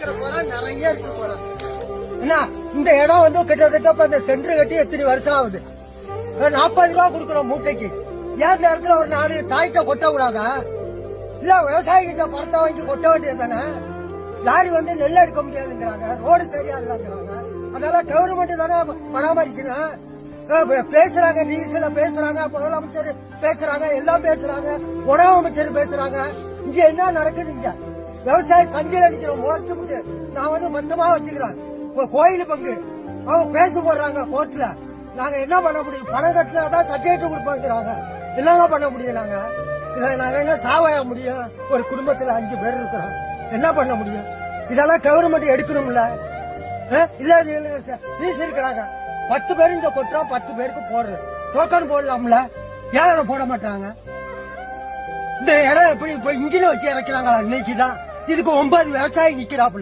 இருக்கிற போறோம் நிறைய இருக்கு போறோம். என்ன இந்த இடம் வந்து கிட்டத்தட்ட இந்த சென்டர் கட்டி எத்தனை வருஷம் ஆகுது. 40 ரூபா கொடுக்குறோம் மூட்டைக்கு. ஏன் இந்த இடத்துல ஒரு 4 தாய்த்த கொட்ட கூடாதா? இல்ல விவசாயிகிட்ட பணத்தை வாங்கி கொட்ட வேண்டியது தானே. லாரி வந்து நெல் எடுக்க முடியாதுங்கிறாங்க, ரோடு சரியா இல்லைங்கிறாங்க. அதனால கவர்மெண்ட் தானே பராமரிக்கணும். பேசுறாங்க, டிவிசில பேசுறாங்க, முதலமைச்சர் பேசுறாங்க, எல்லாம் பேசுறாங்க, உணவு அமைச்சர் பேசுறாங்க. இங்க என்ன நடக்குது? இங்க விவசாய சந்தையில் அடிக்கிறோம் மோசத்துக்கு. நான் வந்து மொத்தமா வச்சுக்கிறேன் கோயில் பங்கு. அவங்க பேச போடுறாங்க கோர்ட்ல. நாங்க என்ன பண்ண முடியும்? பணம் கட்டினாதான் சர்டிபிகேட் கொடுப்பாங்க. என்னங்க பண்ண முடியும்? நாங்க என்ன சாவாய முடியும்? ஒரு குடும்பத்துல 5 பேர் இருக்கிறோம், என்ன பண்ண முடியும்? இதெல்லாம் கவர்மெண்ட் எடுக்கணும்ல. இல்ல நீஸ் இருக்கிறாங்க 10 பேர் இங்க கொட்டுறோம், 10 பேருக்கு போடுறது டோக்கன் போடலாம்ல. ஏன் போட மாட்டாங்க? இந்த இடம் எப்படி இப்ப இன்ஜின் வச்சு இறக்கிறாங்களா? இன்னைக்குதான் இதுக்கு 9 விவசாயி நிக்கிறாப்புல.